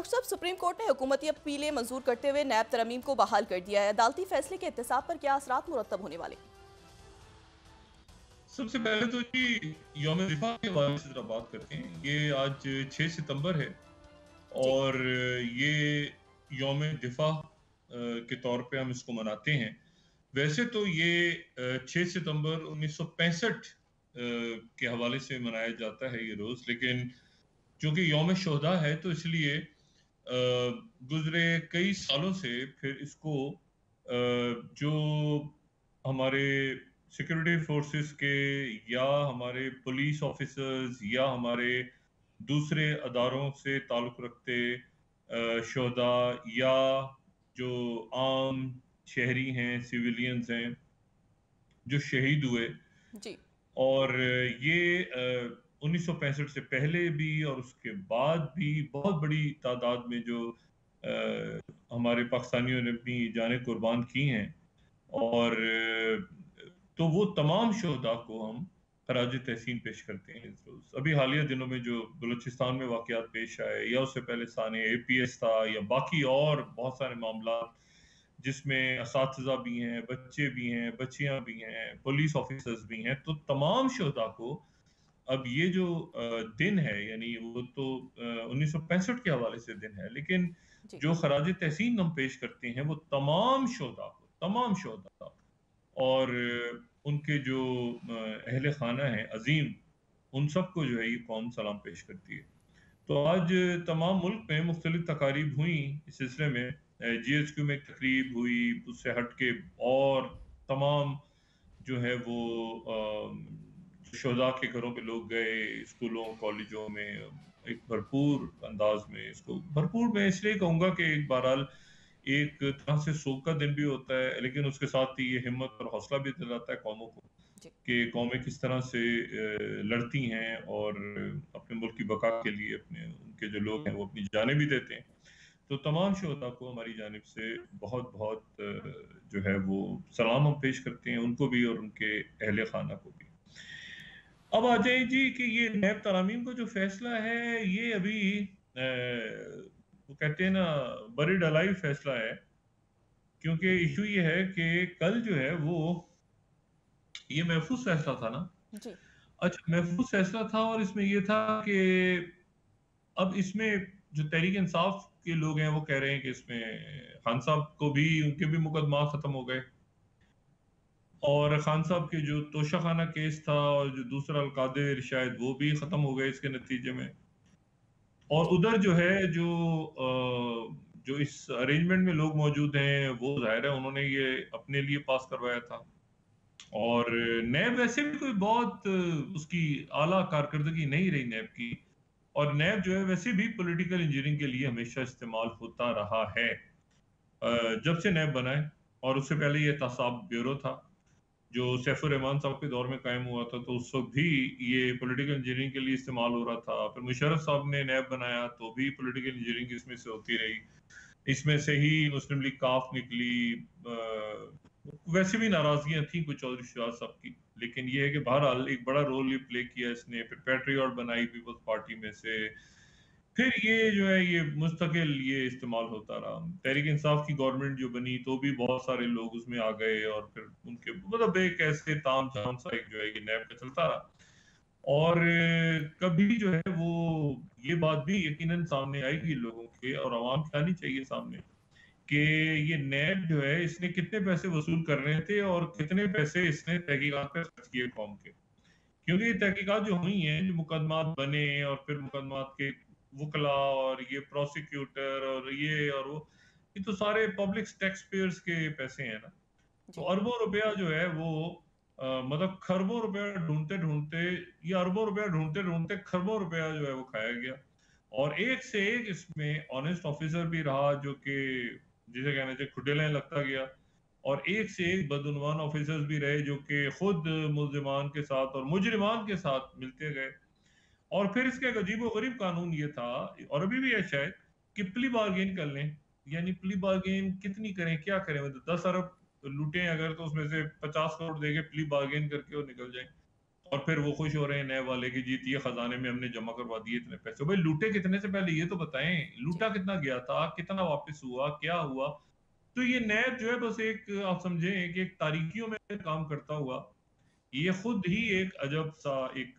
Doctor साहब, supreme court ने हुकूमती अपीलें मंजूर करते हुए नैब तरमीम को बहाल कर दिया है। अदालती फैसले के एहतसाब पर क्या असरात मुरतब होने वाले? सबसे पहले तो जी यौम दिफा के हवाले से जरा बात करते हैं। ये आज 6 सितंबर है जी। और ये यौम दिफा के तौर पे हम इसको मनाते हैं। वैसे तो ये 6 सितंबर 1965 के हवाले से मनाया जाता है ये रोज़, लेकिन चूंकि यौम शोहदा है तो इसलिए गुजरे कई सालों से फिर इसको जो हमारे सिक्योरिटी फोर्सेस के या हमारे पुलिस ऑफिसर्स या हमारे दूसरे अदारों से ताल्लुक़ रखते शोहदा या जो आम शहरी हैं, सिविलियंस हैं, जो शहीद हुए, जी। और ये 1965 से पहले भी और उसके बाद भी बहुत बड़ी तादाद में जो हमारे पाकिस्तानियों ने अपनी जानें कुर्बान की हैं, और तो वो तमाम शोहदा को हम खराज तहसीन पेश करते हैं इस रोज़। अभी हालिया दिनों में जो बलूचिस्तान में वाक़यात पेश आए या उससे पहले साने एपीएस था या बाकी और बहुत सारे मामला जिसमें असातिज़ा भी हैं, बच्चे भी हैं, बच्चियाँ भी हैं, पुलिस ऑफिसर्स भी हैं, तो तमाम शोहदा को अब ये जो दिन है, यानी वो तो 1965 के हवाले से दिन है, लेकिन जी। जो खराज तहसीन हम पेश करते हैं वो तमाम शोहदा को, तमाम शोहदा और उनके जो अहले खाना हैं अजीम, उन सबको जो है ये कौम सलाम पेश करती है। तो आज तमाम मुल्क में मुख्तलिफ तकारीब हुई इस सिलसिले में। जीएचक्यू में एक तकरीब हुई, उससे हट के और तमाम जो है वो शोहदा के घरों पे लोग गए, स्कूलों कॉलेजों में एक भरपूर अंदाज में, इसको भरपूर मैं इसलिए कहूँगा कि एक बहरहाल एक तरह से शोक का दिन भी होता है, लेकिन उसके साथ ही ये हिम्मत और हौसला भी दिलाता है कौमों को जी। कि कौमें किस तरह से लड़ती हैं और अपने मुल्क की बका के लिए अपने उनके जो लोग हैं वो अपनी जानें भी देते हैं। तो तमाम शोहदा को हमारी जानिब से बहुत बहुत जो है वो सलाम हम पेश करते हैं, उनको भी और उनके अहले खाना को भी। अब आ जाए जी कि ये नैब तरामीम का जो फैसला है, ये अभी वो कहते हैं ना, बरीड अलाइव फैसला है, क्योंकि इशू ये है कि कल जो है वो ये महफूज फैसला था ना। जी। अच्छा, महफूज फैसला था और इसमें ये था कि अब इसमें जो तहरीक इंसाफ के लोग हैं वो कह रहे हैं कि इसमें खान साहब को भी, उनके भी मुकदमा खत्म हो गए, और खान साहब के जो तोशाखाना केस था और जो दूसरा अलकादिर शायद वो भी खत्म हो गए इसके नतीजे में। और जी। उधर जो है जो इस अरेंजमेंट में लोग मौजूद हैं वो जाहिर है उन्होंने ये अपने लिए पास करवाया था, और नैब वैसे भी कोई बहुत उसकी आला कारकर्दगी नहीं रही नैब की, और नैब जो है वैसे भी पॉलिटिकल इंजीनियरिंग के लिए हमेशा इस्तेमाल होता रहा है, जब से नैब बना है। और उससे पहले ये एहतसाब ब्यूरो था जो सैफुर रहमान साहब के दौर में कायम हुआ था, तो उस वक्त भी ये पॉलिटिकल इंजीनियरिंग के लिए इस्तेमाल हो रहा था। फिर मुशर्रफ साहब ने नैब बनाया तो भी पॉलिटिकल इंजीनियरिंग इसमें से होती रही। इसमें से ही मुस्लिम लीग काफ निकली। वैसे भी नाराजगियां थी कुछ चौधरी शहजाद साहब की, लेकिन ये है कि बहरहाल एक बड़ा रोल ये प्ले किया इसने। फिर पैट्रियट बनाई पीपल्स पार्टी में से, फिर ये जो है ये मुस्तकिल ये इस्तेमाल होता रहा। तहरीक इंसाफ की गवर्नमेंट जो बनी तो भी बहुत सारे लोग उसमें आ गए, और फिर उनके मतलब एक ऐसे ताम झाम सा एक जो है ये नैब का चलता रहा। और कभी जो है वो ये बात भी यकीनन सामने आएगी लोगों के और आवाम के आनी चाहिए सामने, कि ये नैब जो है इसने कितने पैसे वसूल कर रहे थे और कितने पैसे इसने तहकीकात पे खर्च किए कौम के। क्योंकि ये तहकीकात जो हुई हैं, जो मुकदमात बने और फिर मुकदमात के वकला और ये प्रोसिक्यूटर और ये और वो, ये तो सारे पब्लिक टैक्स पेयर्स के पैसे हैं ना। तो जी। अरबों रुपया जो है वो मतलब खरबों रुपया ढूंढते ढूंढते या अरबों रुपया ढूंढते ढूंढते खरबों रुपया जो है वो खाया गया। और एक से एक इसमें ऑनेस्ट ऑफिसर भी रहा जो कि जिसे कहना चाहिए खुटेलें लगता गया, और एक से एक बदउनवान ऑफिसर्स भी रहे जो कि खुद मुल्जिमान के साथ और मुजरिमान के साथ मिलते गए। और फिर इसका एक अजीबो-गरीब कानून ये था, और अभी भी है शायद, कि प्ली बार्गेन कर लें। यानी प्ली बार्गेन कितनी करें, क्या करें? मतलब 10 अरब लूटें अगर, तो उसमें से 50 करोड़ देके प्ली बार्गेन करके वो निकल जाएँ। और फिर वो खुश हो रहे हैं नए वाले की जीत, ये खजाने में हमने जमा करवा दिए इतने पैसे। भाई लूटे कितने से पहले ये तो बताएं, जी। लूटा कितना गया था, कितना वापस हुआ, क्या हुआ। तो ये नैब जो है बस एक आप समझें कि एक तारीकियों में काम करता हुआ, ये खुद ही एक अजब सा एक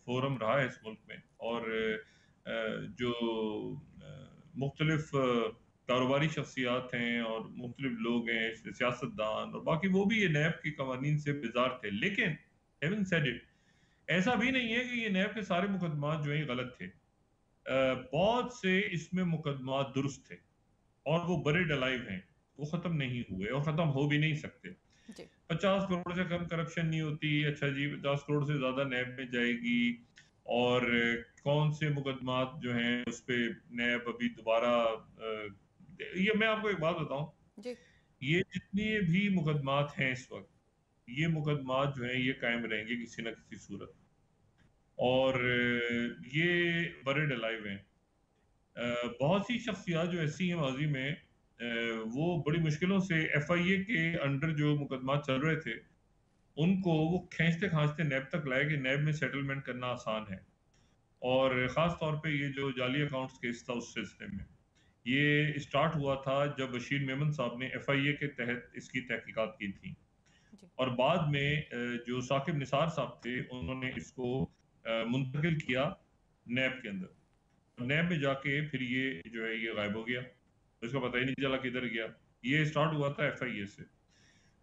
फोरम रहा है इस मुल्क में। और जो मुख्तलिफ कारोबारी शख्सियात हैं और मुख्तलिफ लोग हैं, सियासतदान और बाकी, वो भी ये नैब के कवानीन से बेजार थे। लेकिन हैविंग सेड इट, ऐसा भी नहीं है कि ये नैब के सारे मुकदमात जो हैं गलत थे। बहुत से इसमें मुकदमात दुरुस्त थे और वो बरीड अलाइव हैं, वो खत्म नहीं हुए और खत्म हो भी नहीं सकते। जी। 50 करोड़ से कम करप्शन नहीं होती, अच्छा जी 50 करोड़ से ज्यादा नैब में जाएगी। और कौन से मुकदमात जो हैं उस पे नैब अभी दोबारा ये मैं आपको एक बात बताऊं, जी। ये जितने भी मुकदमात हैं इस वक्त, ये मुकदमात जो हैं ये कायम रहेंगे किसी न किसी सूरत। और ये बरीड अलाइव हैं। बहुत सी शख्सियात जो ऐसी हैं माजी में, वो बड़ी मुश्किलों से एफआईए के अंडर जो मुकदमा चल रहे थे उनको वो खींचते खांचते नैब तक लाए कि नैब में सेटलमेंट करना आसान है। और ख़ास तौर पे ये जो जाली अकाउंट्स केस था उस सिलसिले में, ये स्टार्ट हुआ था जब बशीर मेमन साहब ने एफआईए के तहत इसकी तहकीकात की थी। जी। और बाद में जो साकिब निसार साहब थे उन्होंने इसको मुंतकिल किया नैब के अंदर। नैब में जाके फिर ये जो है ये गायब हो गया, तो इसका पता ही नहीं चला किधर गया। ये स्टार्ट हुआ था एफआईए से।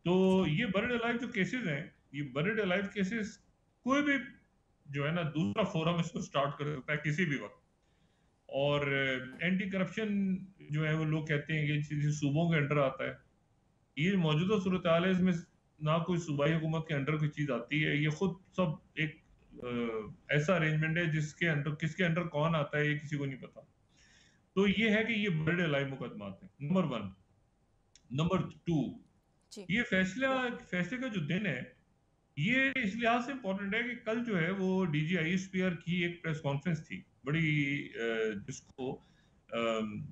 तो ये बरीड अलाइव जो केसेस हैं, ये बरीड अलाइव केसेस कोई भी जो है ना दूसरा फोरम इसको स्टार्ट कर सकता है किसी भी वक्त। और एंटी करप्शन जो है वो लोग कहते हैं कि किसी सूबों के अंडर आता है। ये मौजूदा सूरत हाल है, इसमें ना कोई सूबाई हुकूमत के अंडर कोई चीज आती है, ये खुद सब एक ऐसा अरेंजमेंट है जिसके अंडर किसके अंडर कौन आता है ये किसी को नहीं पता। तो ये है कि ये बरीड अलाइव मुकदमात है, नंबर वन। नंबर टू, जी। ये फैसले का जो दिन है, ये इस लिहाज से इम्पोर्टेंट है कि कल जो है वो डीजी आईएसपीआर की एक प्रेस कॉन्फ्रेंस थी बड़ी,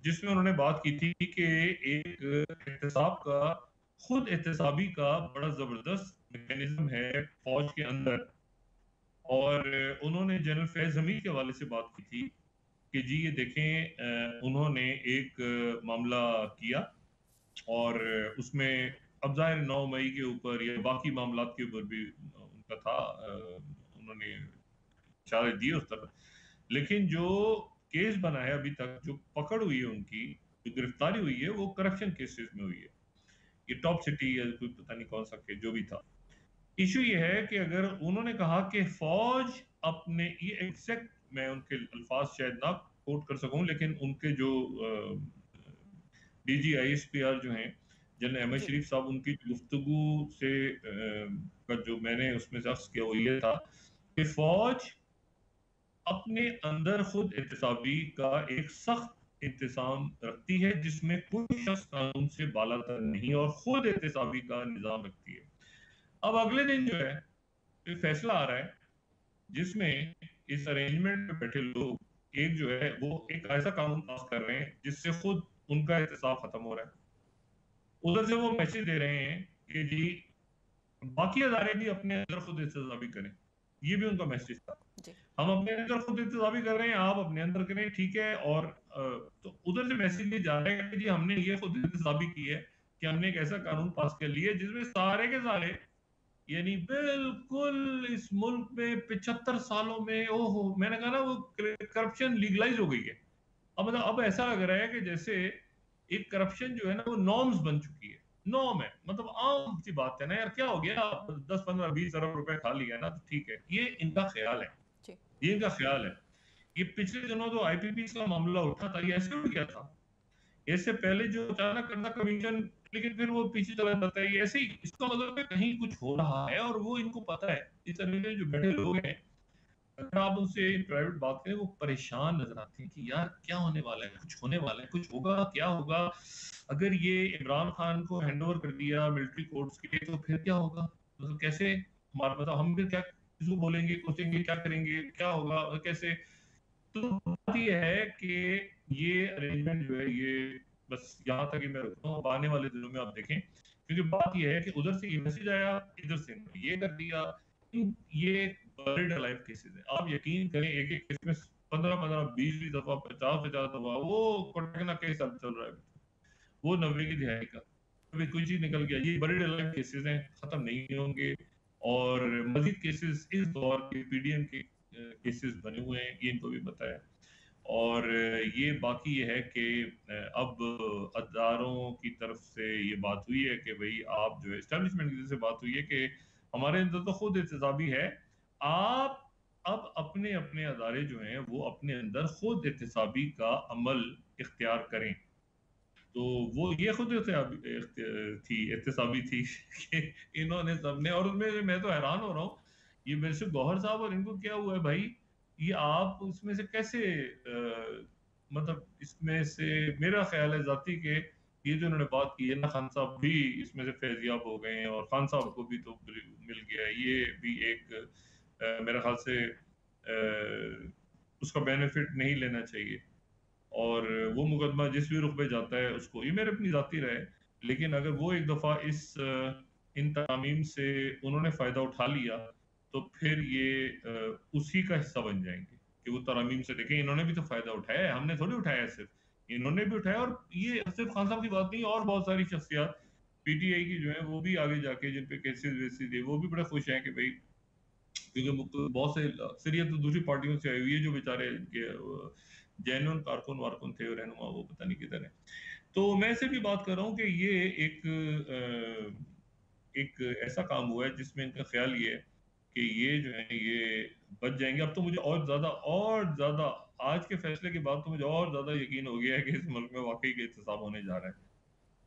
जिसमें उन्होंने बात की थी कि एक एहतसाब का, खुद एहतसाबी का बड़ा जबरदस्त मैकेनिज्म है फौज के अंदर। और उन्होंने जनरल फैज हमीद के हवाले से बात की थी कि जी ये देखें, उन्होंने एक मामला किया और उसमें अब जाहिर 9 मई के ऊपर या बाकी मामलात के ऊपर भी उनका था, उन्होंने इशारे दिए उस तरफ। लेकिन जो केस बना है अभी तक, जो पकड़ हुई है उनकी, जो गिरफ्तारी हुई है, वो करप्शन केसेस में हुई है। ये टॉप सिटी या कोई पता नहीं कौन सा केस जो भी था। इशू ये है कि अगर उन्होंने कहा कि फौज अपने, ये एग्जैक्ट मैं उनके अल्फाज शायद ना कोट कर सकूं, लेकिन उनके जो डीजी आईएसपीआर जो हैं जनरल अहमद जी। शरीफ साहब, उनकी गुफ्तगू से का जो मैंने उसमें से अक्स किया वो ये था कि फौज अपने अंदर खुद एहतसाबी का एक सख्त इंतजाम रखती है जिसमें कोई शख्स कानून से बालातर नहीं, और खुद एहतसाबी का निजाम रखती है। अब अगले दिन जो है एक फैसला आ रहा है जिसमें इस अरेंजमेंट में बैठे लोग एक जो है वो एक ऐसा कानून पास कर रहे हैं जिससे खुद उनका एहतसाब खत्म हो रहा है। उधर से वो मैसेज दे रहे हैं कि जी बाकी अदारे भी अपने अंदर खुद एहतसाबी करें। ये भी उनका मैसेज था, जी। हम अपने अंदर खुद एहतसाबी कर रहे हैं, आप अपने अंदर करें, ठीक है। और तो उधर से मैसेज ये जा रहा है कि जी हमने ये खुद एहतसाबी की है कि हमने एक ऐसा कानून पास कर लिया है जिसमें सारे के सारे, यानी बिल्कुल इस मुल्क में 75 सालों में, ओहो मैंने कहा ना वो करप्शन लीगलाइज हो गई है। अब मतलब अब ऐसा लग रहा है कि जैसे एक करप्शन जो है ना वो नॉर्म्स बन चुकी है, नॉर्म है, मतलब आम सी बात है ना यार, क्या हो गया, 10 15 20 अरब रुपए खा लिया ना तो ठीक है। ये इनका ख्याल है, जी। ये इनका ख्याल है। ये पिछले दिनों जो आईपीपी का मामला उठा था ये ऐसे उठ गया था, इससे पहले जो अचानक करना कमीशन, लेकिन फिर वो पीछे चला जाता है, ये ऐसे ही। इसका मतलब है कहीं कुछ हो रहा है और वो इनको पता है। इस तरह के जो बैठे लोग हैं, अगर आप उनसे प्राइवेट बात करें, वो परेशान नजर आते हैं कि यार क्या होने वाला है, कुछ होने वाला है, कुछ होगा, क्या होगा। अगर ये इमरान खान को हैंडओवर कर दिया मिलिट्री कोर्ट्स के लिए तो फिर क्या होगा, मतलब कैसे हमारा, मतलब हम फिर क्या किसको बोलेंगे, सोचेंगे, क्या करेंगे, क्या होगा, कैसे। तो बात ये है कि ये अरेंजमेंट जो है ये बस यहाँ तक ही मैं रुकता हूँ। अब आने वाले दिनों में आप देखें, क्योंकि बात ये है कि उधर से ये मैसेज आया, इधर से ये कर दिया। ये बरीड अलाइव केसेस हैं। आप यकीन करें एक एक केस में 15-15, 20-20 दफा, 50-50 दफा वो कोटकना केस अब चल रहा है, वो 90 की दिहाई का, अभी कोई चीज निकल गया। ये बड़े लाइव केसेस हैं, खत्म नहीं होंगे। और मजीद केसेस इस दौर के पीडीएम के केसेस बने हुए हैं, ये इनको भी पता है। और ये बाकी ये है कि अब अदारों की तरफ से ये बात हुई है कि भाई आप जो है एस्टेब्लिशमेंट की तरफ से बात हुई है कि हमारे अंदर तो खुद एहतसाबी है, आप अब अपने अपने अदारे जो हैं वो अपने अंदर खुद एहतसाबी का अमल इख्तियार करें। तो वो ये खुद थी एहतसाबी थी कि इन्होंने सबने, और उसमें मैं तो हैरान हो रहा हूँ, ये मिर्शद गौहर साहब और इनको क्या हुआ है भाई, ये आप उसमें से कैसे मतलब इसमें से मेरा ख्याल है जाती के ये जो उन्होंने बात की है ना, खान साहब भी इसमें से फैजियाब हो गए हैं, और खान साहब जी। को भी तो मिल गया है, ये भी एक मेरा ख्याल से उसका बेनिफिट नहीं लेना चाहिए। और वो मुकदमा जिस भी रुख पे जाता है उसको, ये मेरे अपनी जाती रहे, लेकिन अगर वो एक दफ़ा इन तरामीम से उन्होंने फ़ायदा उठा लिया तो फिर ये उसी का हिस्सा बन जाएंगे कि वो तरामीम से देखें इन्होंने भी तो फ़ायदा उठाया है, हमने थोड़ी उठाया है, सिर्फ इन्होंने भी उठाया। और ये सिर्फ खान साहब की बात नहीं, और बहुत सारी शख्सियात पीटीआई की जो है वो भी आगे जाके जिन पे केसेस वेसेस है वो भी बड़े खुश हैं कि भाई, क्योंकि बहुत से अक्सरियत तो दूसरी पार्टियों से आई हुई है, जो बेचारे इनके जेन्युइन कारकुन वारकुन थे और रहनुमा वो पता नहीं किधर है। तो मैं से भी बात कर रहा हूँ कि ये एक ऐसा काम हुआ है जिसमें इनका ख्याल ये है कि ये जो है ये बच जाएंगे। अब तो मुझे और ज्यादा आज के फैसले के बाद तो मुझे और ज्यादा यकीन हो गया है कि इस मुल्क में वाकई का एहतसाब होने जा रहा है,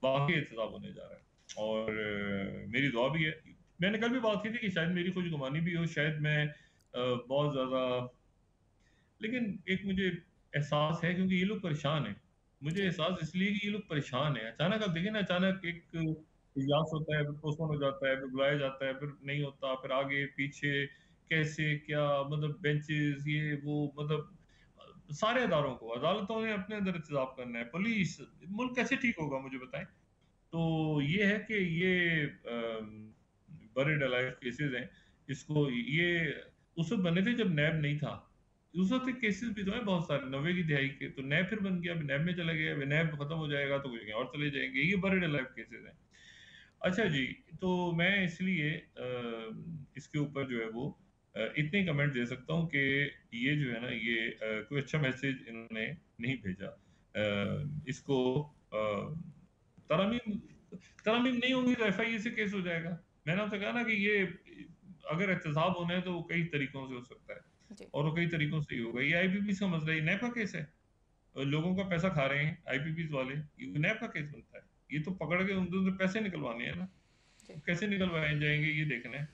वाकई एहतसाब होने जा रहा है। और मेरी दुआ भी है। मैंने कल भी बात की थी कि शायद मेरी खुश गुमानी भी हो, शायद मैं बहुत ज्यादा, लेकिन एक मुझे एहसास है क्योंकि ये लोग परेशान हैं। मुझे जी। एहसास इसलिए कि ये लोग परेशान हैं। अचानक आप देखिए ना, अचानक एक इजलास होता है, फिर पोस्टपोन हो जाता है, फिर बुलाया जाता है, फिर नहीं होता, फिर आगे पीछे कैसे क्या, मतलब बेंचेस ये वो, मतलब सारे अदारों को, अदालतों ने अपने अंदर इंतजाम करना है, पुलिस, मुल्क कैसे ठीक होगा मुझे बताएं। तो ये है कि ये बरीड अलाइव केसेस हैं, इसको ये उस वक्त बने थे जब नैब नहीं था। उस वक्त केसेस भी तो हैं बहुत सारे 90 की दिहाई के, तो नैब फिर बन गया, अब नैब में चला गया, अब नैब खत्म हो जाएगा तो कुछ और चले जाएंगे, ये बरीड अलाइव केसेस हैं। अच्छा जी, तो मैं इसलिए इसके ऊपर जो है वो इतने कमेंट दे सकता हूँ कि ये जो है ना ये कोई अच्छा मैसेज इन्होंने नहीं भेजा। इसको तरमीम तरमीम नहीं होंगी तो एफआईए से केस हो जाएगा। मैंने आपसे कहा ना कि ये अगर एहतसाब होना है तो वो कई तरीकों से हो सकता है, जी। और वो कई तरीकों से ही होगा। ये आईपीपी का मसला, ये नैब का केस है, लोगों का पैसा खा रहे हैं आईपीपी वाले, ये नैब का केस बनता है। ये तो पकड़ के उनसे पैसे निकलवाने हैं ना, जी। कैसे निकलवाए जाएंगे ये देखना है।